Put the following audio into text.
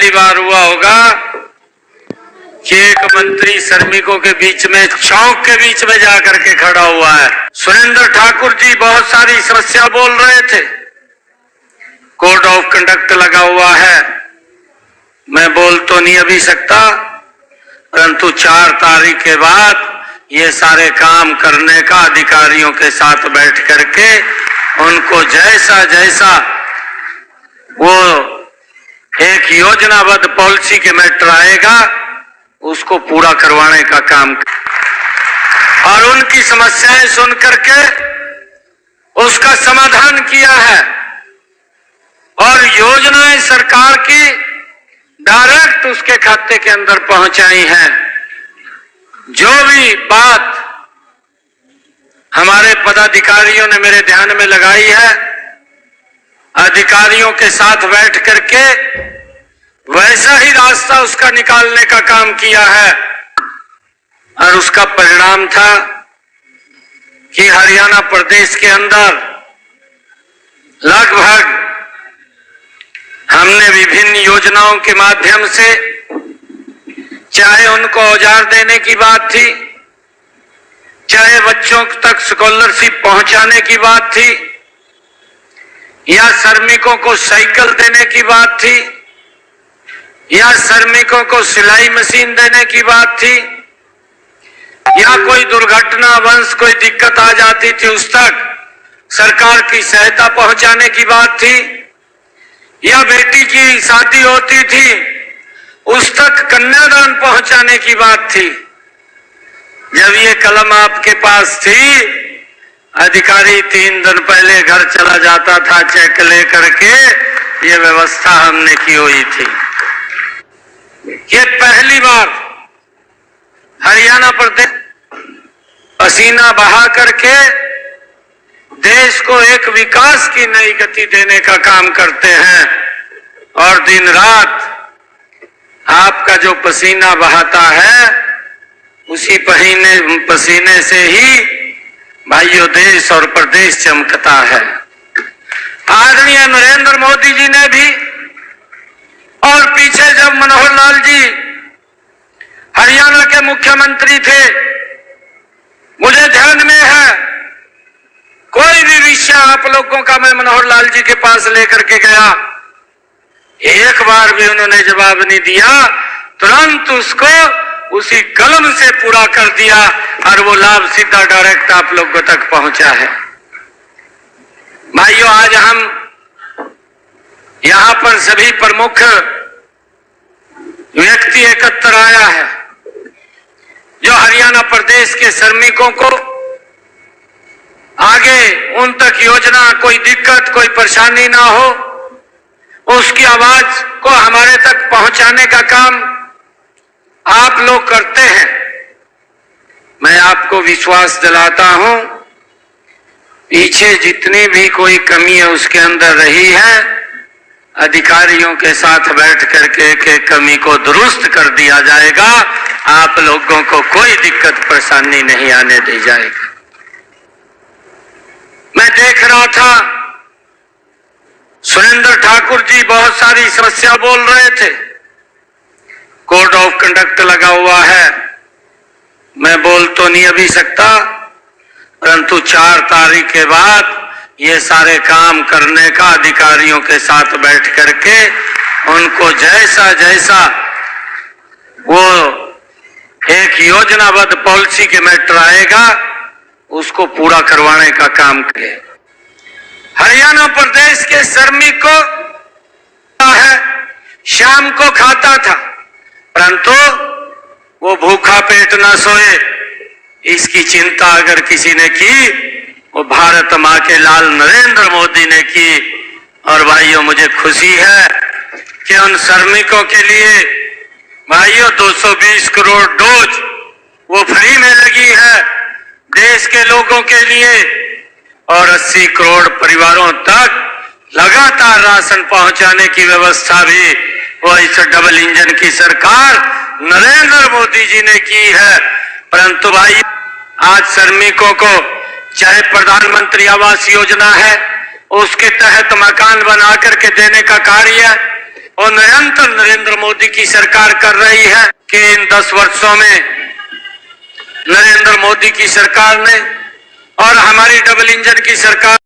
पहली बार हुआ होगा कि एक मंत्री श्रमिकों के बीच में, चौक के बीच में जाकर के खड़ा हुआ है। सुरेंद्र ठाकुर जी बहुत सारी समस्या बोल रहे थे, कोड ऑफ कंडक्ट लगा हुआ है, मैं बोल तो नहीं अभी सकता, परंतु 4 तारीख के बाद ये सारे काम करने का अधिकारियों के साथ बैठ करके उनको जैसा जैसा वो एक योजनाबद्ध पॉलिसी के मैटर आएगा उसको पूरा करवाने का काम और उनकी समस्याएं सुन करके उसका समाधान किया है और योजनाएं सरकार की डायरेक्ट उसके खाते के अंदर पहुंचाई हैं। जो भी बात हमारे पदाधिकारियों ने मेरे ध्यान में लगाई है, अधिकारियों के साथ बैठ करके वैसा ही रास्ता उसका निकालने का काम किया है और उसका परिणाम था कि हरियाणा प्रदेश के अंदर लगभग हमने विभिन्न योजनाओं के माध्यम से, चाहे उनको औजार देने की बात थी, चाहे बच्चों तक स्कॉलरशिप पहुंचाने की बात थी, या श्रमिकों को साइकिल देने की बात थी, या श्रमिकों को सिलाई मशीन देने की बात थी, या कोई दुर्घटना वंश कोई दिक्कत आ जाती थी उस तक सरकार की सहायता पहुंचाने की बात थी, या बेटी की शादी होती थी उस तक कन्यादान पहुंचाने की बात थी। जब ये कलम आपके पास थी, अधिकारी 3 दिन पहले घर चला जाता था चेक लेकर के, ये व्यवस्था हमने की हुई थी। ये पहली बार हरियाणा प्रदेश पसीना बहा करके देश को एक विकास की नई गति देने का काम करते हैं और दिन रात आपका जो पसीना बहाता है उसी पसीने से ही भाइयों देश और प्रदेश चमकता है। आदरणीय नरेंद्र मोदी जी ने भी और पीछे जब मनोहर लाल जी हरियाणा के मुख्यमंत्री थे, मुझे ध्यान में है कोई भी विषय आप लोगों का मैं मनोहर लाल जी के पास लेकर के गया, एक बार भी उन्होंने जवाब नहीं दिया, तुरंत उसको उसी कलम से पूरा कर दिया और वो लाभ सीधा डायरेक्ट आप लोगों तक पहुंचा है। भाइयों, आज हम यहां पर सभी प्रमुख व्यक्ति एकत्र आया है जो हरियाणा प्रदेश के श्रमिकों को आगे उन तक योजना कोई दिक्कत कोई परेशानी ना हो उसकी आवाज को हमारे तक पहुंचाने का काम आप लोग करते हैं। मैं आपको विश्वास दिलाता हूं, पीछे जितनी भी कोई कमी है उसके अंदर रही है, अधिकारियों के साथ बैठ करके एक कमी को दुरुस्त कर दिया जाएगा। आप लोगों को कोई दिक्कत परेशानी नहीं आने दी जाएगी। मैं देख रहा था सुरेंद्र ठाकुर जी बहुत सारी समस्या बोल रहे थे, कोड ऑफ कंडक्ट लगा हुआ है, मैं बोल तो नहीं अभी सकता, परंतु 4 तारीख के बाद ये सारे काम करने का अधिकारियों के साथ बैठ करके उनको जैसा जैसा वो एक योजनाबद्ध पॉलिसी के मैटर आएगा उसको पूरा करवाने का काम करें। हरियाणा प्रदेश के श्रमिक को है शाम को खाता था, परंतु वो भूखा पेट ना सोए इसकी चिंता अगर किसी ने की वो भारत मां के लाल नरेंद्र मोदी ने की। और भाइयों, मुझे खुशी है कि उन श्रमिकों के लिए भाइयों 220 करोड़ डोज वो फ्री में लगी है देश के लोगों के लिए और 80 करोड़ परिवारों तक लगातार राशन पहुंचाने की व्यवस्था भी वो इस डबल इंजन की सरकार नरेंद्र मोदी जी ने की है। परंतु भाई, आज श्रमिकों को चाहे प्रधानमंत्री आवास योजना है उसके तहत मकान बना करके देने का कार्य, और निरंतर नरेंद्र मोदी की सरकार कर रही है कि इन 10 वर्षों में नरेंद्र मोदी की सरकार ने और हमारी डबल इंजन की सरकार